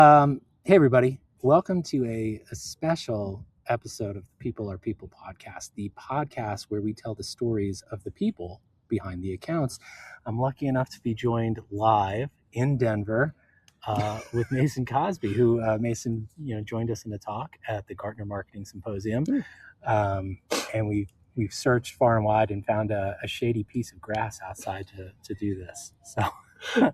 Hey, everybody. Welcome to a special episode of the People Are People podcast, the podcast where we tell the stories of the people behind the accounts. I'm lucky enough to be joined live in Denver with Mason Cosby, who Mason joined us in a talk at the Gartner Marketing Symposium. And we've searched far and wide and found a shady piece of grass outside to do this. So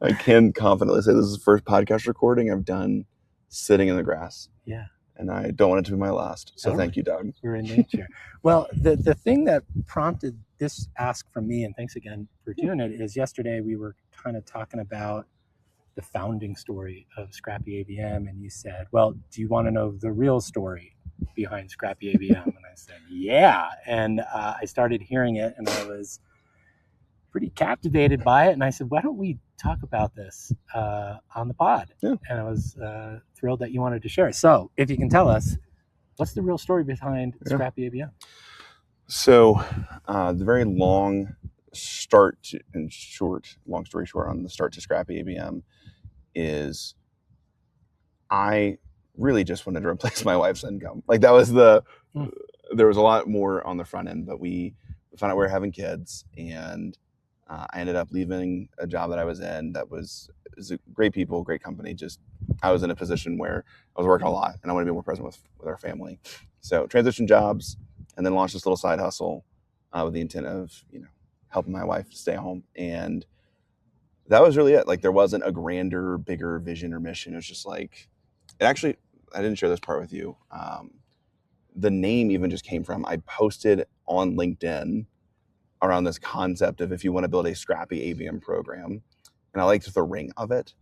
I can confidently say this is the first podcast recording I've done sitting in the grass. Yeah. And I don't want it to be my last. So Totally. Thank you, Doug. We're in nature. Well, the thing that prompted this ask from me, and thanks again for doing it, is yesterday we were kind of talking about the founding story of Scrappy ABM. And you said, well, do you want to know the real story behind Scrappy ABM? And I said, yeah. And I started hearing it and I was pretty captivated by it. And I said, why don't we talk about this on the pod? Yeah. And I was thrilled that you wanted to share it. So if you can tell us, what's the real story behind Scrappy ABM? So the very long story short on the start to Scrappy ABM is I really just wanted to replace my wife's income. Like that was there was a lot more on the front end, but we found out we were having kids, and I ended up leaving a job that I was in that was great people, great company. Just I was in a position where I was working a lot and I wanted to be more present with our family. So transitioned jobs and then launched this little side hustle with the intent of, helping my wife stay home. And that was really it. Like there wasn't a grander, bigger vision or mission. It was just like, I didn't share this part with you. The name even just came from, I posted on LinkedIn around this concept of if you want to build a Scrappy ABM program. And I liked the ring of it.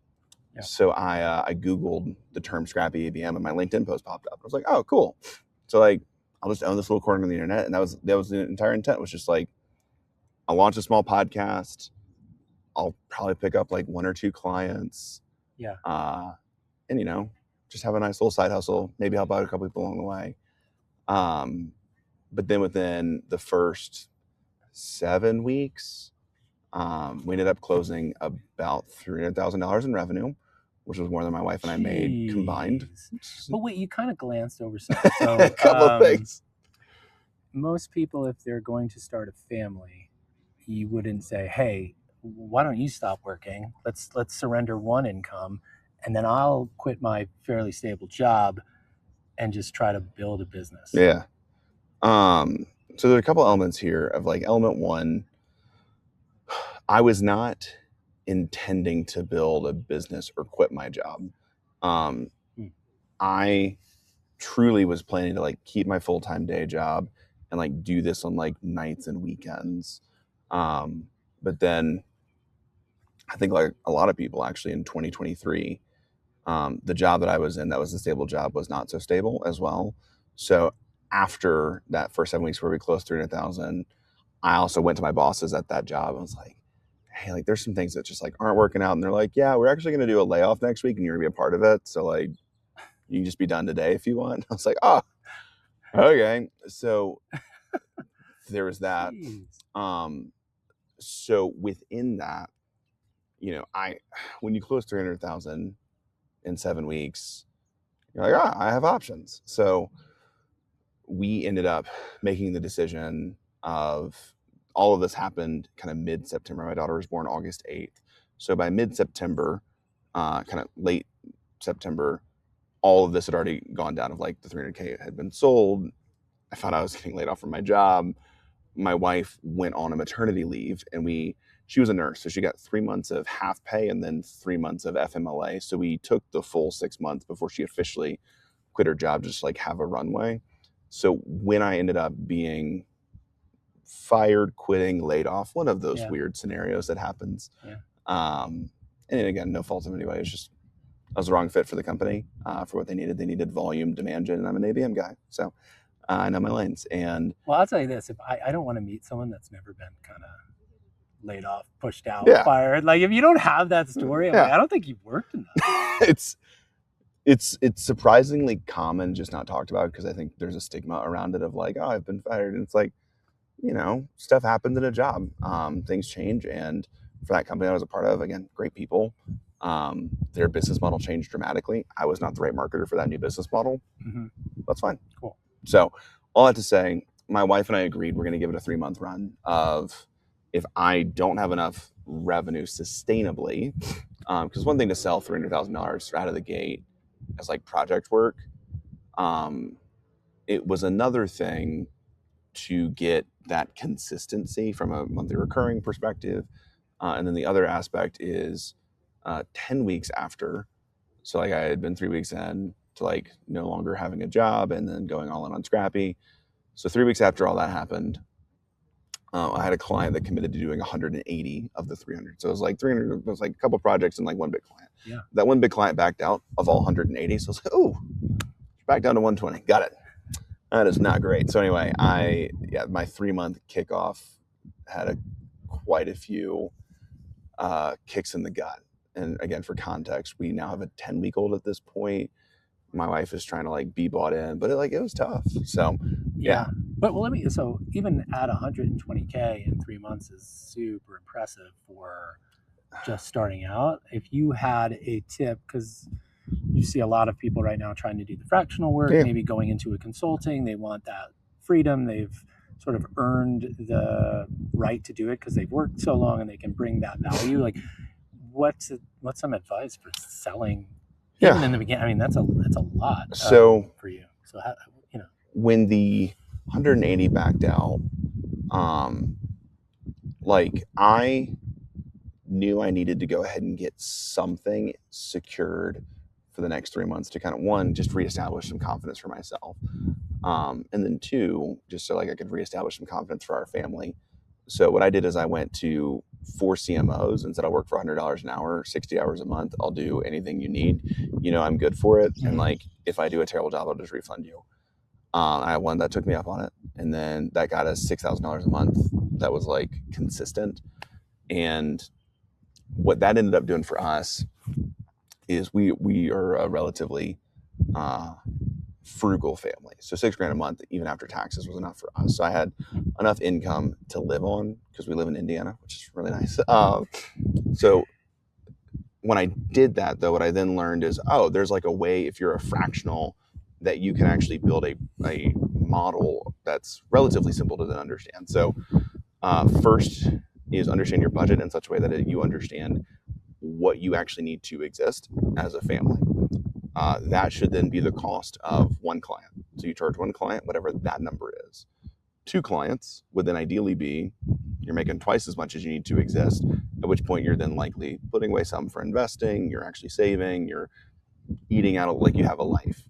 Yeah. So I Googled the term Scrappy ABM and my LinkedIn post popped up. I was like, oh, cool. So like, I'll just own this little corner of the internet. And that was the entire intent, was just like, I'll launch a small podcast. I'll probably pick up like one or two clients. Yeah. And, just have a nice little side hustle, maybe help out a couple people along the way. But then within the first 7 weeks, we ended up closing about $300,000 in revenue, which was more than my wife and I made combined. But wait, you kind of glanced over something. So, a couple of things. Most people, if they're going to start a family, you wouldn't say, hey, why don't you stop working? Let's surrender one income, and then I'll quit my fairly stable job and just try to build a business. Yeah. So there's a couple elements here of like element one, I was not intending to build a business or quit my job. I truly was planning to like keep my full-time day job and like do this on like nights and weekends. But then I think like a lot of people actually in 2023, the job that I was in, that was a stable job, was not so stable as well. So after that first 7 weeks where we closed 300,000, I also went to my bosses at that job. I was like, hey, like there's some things that just like aren't working out. And they're like, yeah, we're actually going to do a layoff next week and you're gonna be a part of it. So like, you can just be done today if you want. I was like, oh, okay. So there was that. So within that, when you close 300,000 in 7 weeks, you're like, I have options. So we ended up making the decision of, all of this happened kind of mid-September. My daughter was born August 8th. So by mid-September, kind of late September, all of this had already gone down. Of like the 300K had been sold. I found out I was getting laid off from my job. My wife went on a maternity leave, and she was a nurse. So she got 3 months of half pay and then 3 months of FMLA. So we took the full 6 months before she officially quit her job, just like have a runway. So when I ended up being fired, quitting, laid off, one of those weird scenarios that happens. Yeah. And again, no fault of anybody. It's just, I was the wrong fit for the company for what they needed. They needed volume, demand gen, and I'm an ABM guy. So I know my lanes. And well, I'll tell you this, if I don't want to meet someone that's never been kind of laid off, pushed out, fired. Like if you don't have that story, like, I don't think you've worked enough. It's surprisingly common, just not talked about, because I think there's a stigma around it of like, oh, I've been fired. And it's like, stuff happens in a job. Things change. And for that company I was a part of, again, great people, Their business model changed dramatically. I was not the right marketer for that new business model. That's fine. Cool. So all that to say, my wife and I agreed we're going to give it a 3-month run of, if I don't have enough revenue sustainably, because one thing to sell $300,000 out of the gate as like project work, it was another thing to get that consistency from a monthly recurring perspective. And then the other aspect is 10 weeks after. So like I had been 3 weeks in to like no longer having a job and then going all in on Scrappy. So 3 weeks after all that happened, I had a client that committed to doing 180 of the 300. So it was like 300, it was like a couple projects and like one big client. Yeah. That one big client backed out of all 180. So I was like, oh, back down to 120. Got it. That is not great. So anyway, my 3-month kickoff had quite a few kicks in the gut. And again, for context, we now have a 10-week-old at this point. My wife is trying to like be bought in, but it was tough. So yeah. But so even at 120K in 3 months is super impressive for just starting out. If you had a tip, because you see a lot of people right now trying to do the fractional work, maybe going into a consulting, they want that freedom. They've sort of earned the right to do it because they've worked so long and they can bring that value. Like, what's some advice for selling? Even in the beginning, I mean, that's a lot. So for you. So how, when the 180 backed out, like I knew I needed to go ahead and get something secured for the next 3 months to kind of, one, just reestablish some confidence for myself. And then two, just so like I could reestablish some confidence for our family. So what I did is I went to 4 CMOs and said, I'll work for $100 an hour, 60 hours a month. I'll do anything you need. I'm good for it. And like, if I do a terrible job, I'll just refund you. I had one that took me up on it. And then that got us $6,000 a month. That was like consistent. And what that ended up doing for us is we are a relatively frugal family. So $6,000 a month, even after taxes, was enough for us. So I had enough income to live on because we live in Indiana, which is really nice. So when I did that, though, what I then learned is, there's like a way, if you're a fractional, that you can actually build a model that's relatively simple to then understand. So first is understand your budget in such a way that you understand what you actually need to exist as a family. That should then be the cost of one client. So you charge one client, whatever that number is. 2 clients would then ideally be, you're making twice as much as you need to exist, at which point you're then likely putting away some for investing, you're actually saving, you're eating out like you have a life.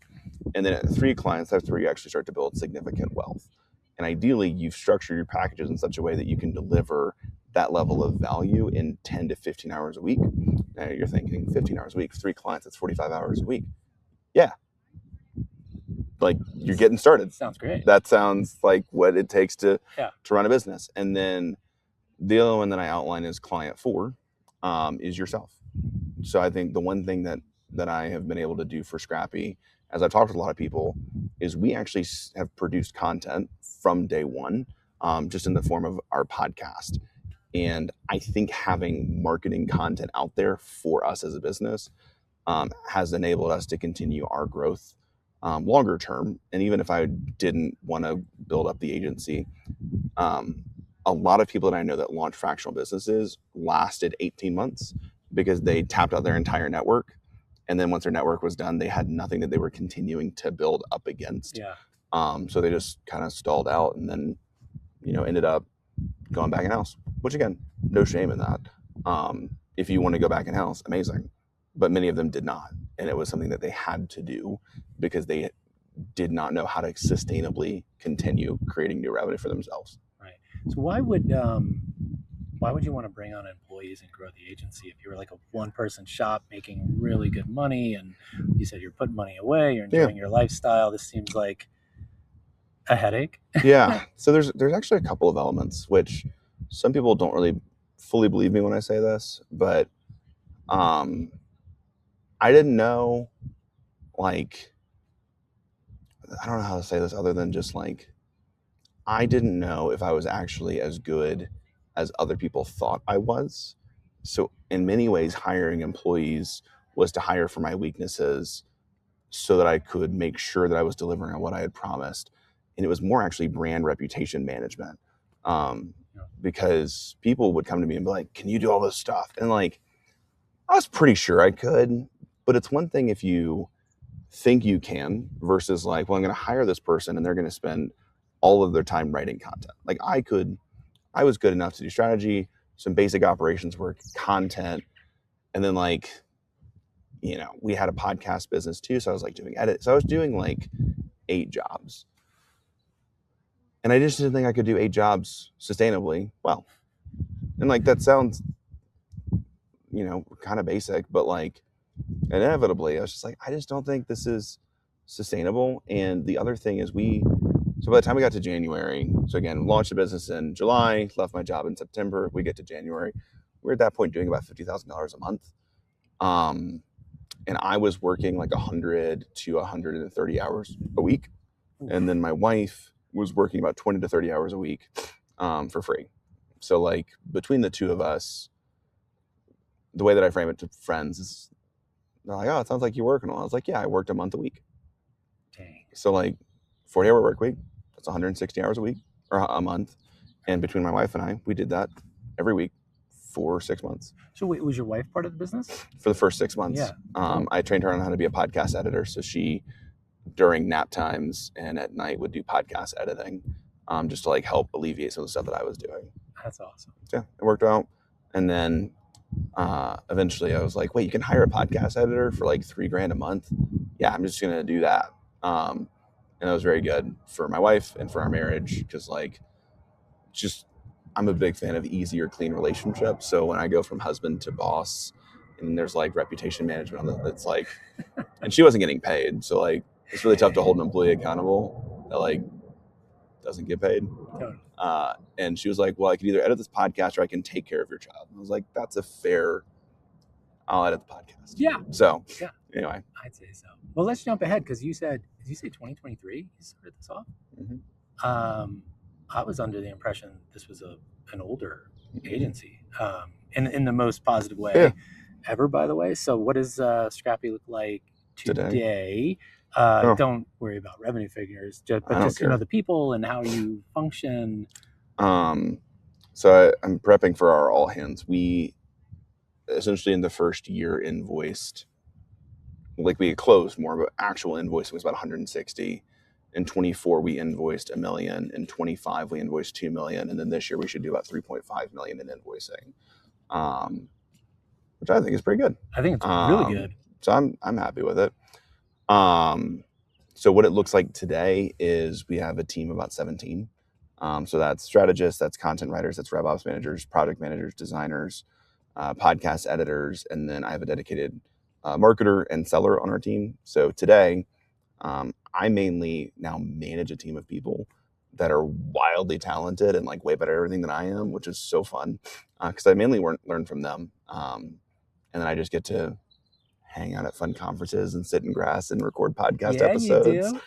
And then at 3 clients, that's where you actually start to build significant wealth. And ideally, you've structured your packages in such a way that you can deliver that level of value in 10 to 15 hours a week. Now you're thinking 15 hours a week, 3 clients, that's 45 hours a week. Yeah. Like, you're getting started. Sounds great. That sounds like what it takes to run a business. And then the other one that I outline is client 4, is yourself. So I think the one thing that I have been able to do for Scrappy, as I've talked with a lot of people, is we actually have produced content from day one, just in the form of our podcast. And I think having marketing content out there for us as a business has enabled us to continue our growth longer term. And even if I didn't want to build up the agency, a lot of people that I know that launched fractional businesses lasted 18 months because they tapped out their entire network. And then once their network was done, they had nothing that they were continuing to build up against. So they just kind of stalled out and then, ended up going back in house, which again, no shame in that. If you want to go back in house, amazing. But many of them did not. And it was something that they had to do because they did not know how to sustainably continue creating new revenue for themselves. Right. So why would you want to bring on employees and grow the agency if you were like a one-person shop making really good money and you said you're putting money away, you're enjoying your lifestyle? This seems like a headache. So there's actually a couple of elements which some people don't really fully believe me when I say this, but I didn't know, like, I don't know how to say this other than just like, I didn't know if I was actually as good as other people thought I was, So in many ways, hiring employees was to hire for my weaknesses so that I could make sure that I was delivering on what I had promised. And it was more actually brand reputation management. Because people would come to me and be like, can you do all this stuff? And like, I was pretty sure I could, but it's one thing if you think you can versus like, well, I'm going to hire this person and they're going to spend all of their time writing content. Like I was good enough to do strategy, some basic operations work, content, and then like, we had a podcast business too. So I was like doing edit. So I was doing like 8 jobs. And I just didn't think I could do 8 jobs sustainably well. And like, that sounds, kind of basic, but like inevitably I was just like, I just don't think this is sustainable. And the other thing is so by the time we got to January, so again, launched the business in July, left my job in September, we get to January, we're at that point doing about $50,000 a month. And I was working like 100 to 130 hours a week. And then my wife was working about 20 to 30 hours a week for free. So like between the two of us, the way that I frame it to friends is they're like, oh, it sounds like you're working. I was like, yeah, I worked a month a week. Dang. So like 40-hour work week, that's 160 hours a week or a month. And between my wife and I, we did that every week for 6 months. So wait, was your wife part of the business? For the first 6 months. Yeah. I trained her on how to be a podcast editor. So she, during nap times and at night, would do podcast editing just to like help alleviate some of the stuff that I was doing. That's awesome. So, yeah, it worked out. And then eventually I was like, wait, you can hire a podcast editor for like $3,000 a month. Yeah, I'm just going to do that. And that was very good for my wife and for our marriage. Because like, I'm a big fan of easier, clean relationships. So when I go from husband to boss and there's like reputation management on it's like, and she wasn't getting paid. So like, it's really tough to hold an employee accountable that like doesn't get paid. Totally. And she was like, well, I can either edit this podcast or I can take care of your child. And I was like, that's a fair, I'll edit the podcast. Yeah. So yeah. Anyway. I'd say so. Well, let's jump ahead because did you say 2023 you started this off? Mm-hmm. I was under the impression this was an older agency in the most positive way ever, by the way. So what does Scrappy look like today? Don't worry about revenue figures, but just the people and how you function. So I'm prepping for our all hands. We essentially in the first year invoiced, like we had closed more, but actual invoicing was about 160. In 24, we invoiced $1 million. In 25, we invoiced $2 million. And then this year we should do about $3.5 million in invoicing, which I think is pretty good. I think it's really good. So I'm happy with it. So what it looks like today is we have a team of about 17. So that's strategists, that's content writers, that's RevOps managers, project managers, designers, podcast editors, and then I have a dedicated marketer and seller on our team. So today, I mainly now manage a team of people that are wildly talented and like way better at everything than I am, which is so fun because I mainly learn from them. And then I just get to hang out at fun conferences and sit in grass and record podcast episodes. You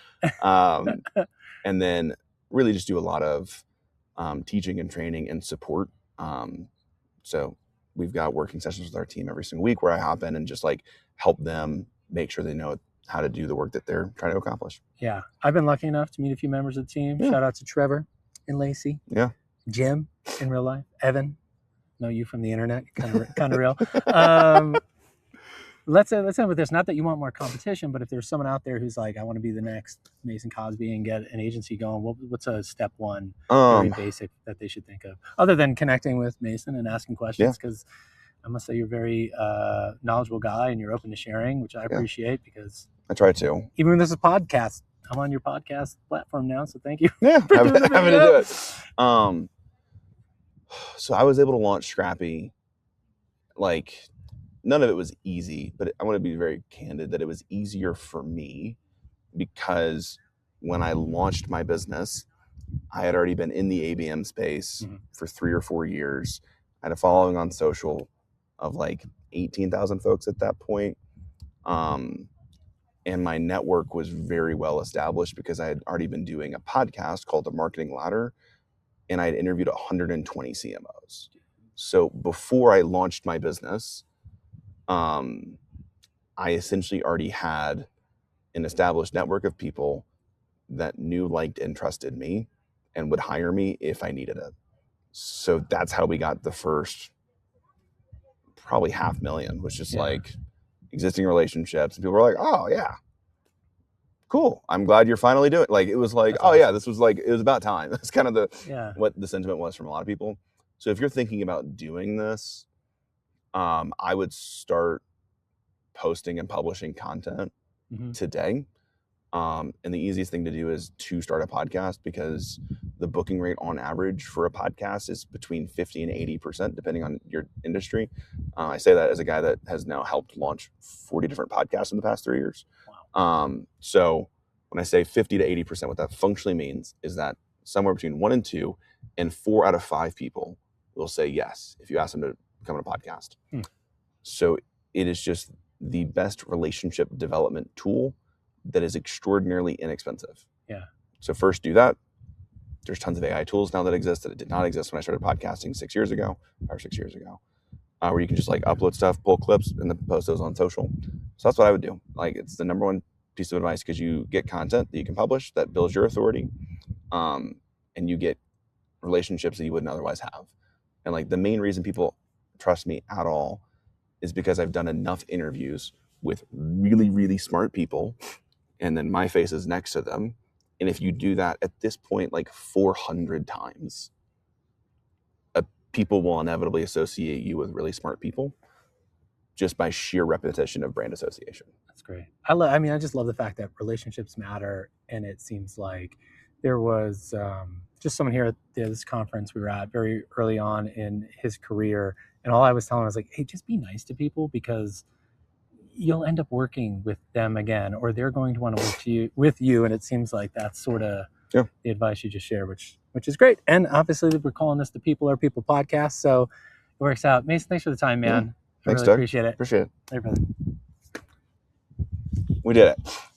do. And then really just do a lot of teaching and training and support. So we've got working sessions with our team every single week where I hop in and just like help them make sure they know how to do the work that they're trying to accomplish. Yeah. I've been lucky enough to meet a few members of the team. Yeah. Shout out to Trevor and Lacey. Yeah. Jim in real life. Evan. Know you from the internet. Kind of real. Let's end with this. Not that you want more competition, but if there's someone out there who's like, I want to be the next Mason Cosby and get an agency going, what's a step one, very basic that they should think of, other than connecting with Mason and asking questions? Because I must say you're a very knowledgeable guy and you're open to sharing, which I appreciate because I try to. Even when this is a podcast, I'm on your podcast platform now, so thank you. Yeah, having to do it. So I was able to launch Scrappy. Like, none of it was easy, but I want to be very candid that it was easier for me because when I launched my business, I had already been in the ABM space for 3 or 4 years. I had a following on social of like 18,000 folks at that point. And my network was very well established because I had already been doing a podcast called The Marketing Ladder, and I had interviewed 120 CMOs. So before I launched my business, I essentially already had an established network of people that knew, liked, and trusted me and would hire me if I needed it. So that's how we got the first probably $500,000, was just like existing relationships. And people were like, oh yeah, cool. I'm glad you're finally doing it. Like, it was like, that's awesome. Yeah, this was like, it was about time. That's kind of what the sentiment was from a lot of people. So if you're thinking about doing this, I would start posting and publishing content today. And the easiest thing to do is to start a podcast, because the booking rate on average for a podcast is between 50 and 80%, depending on your industry. I say that as a guy that has now helped launch 40 different podcasts in the past 3 years. Wow. So when I say 50 to 80%, what that functionally means is that somewhere between 1 and 2 and 4 out of 5 people will say yes if you ask them to come on a podcast. So it is just the best relationship development tool that is extraordinarily inexpensive. Yeah. So first do that. There's tons of AI tools now that exist that did not exist when I started podcasting 6 years ago, 5 or 6 years ago, where you can just like upload stuff, pull clips, and then post those on social. So that's what I would do. Like, it's the number one piece of advice, because you get content that you can publish that builds your authority, and you get relationships that you wouldn't otherwise have. And like, the main reason people trust me at all is because I've done enough interviews with really, really smart people, and then my face is next to them. And if you do that at this point, like 400 times, people will inevitably associate you with really smart people just by sheer repetition of brand association. That's great. I just love the fact that relationships matter. And it seems like there was just someone here at this conference we were at very early on in his career. And all I was telling him was like, hey, just be nice to people, because you'll end up working with them again, or they're going to want to work with you. And it seems like that's sort of the advice you just shared, which is great. And obviously we're calling this the People Are People podcast, so it works out. Mason, thanks for the time, man. Thanks, I really Doug. Appreciate it. Appreciate it. Hey, brother. We did it.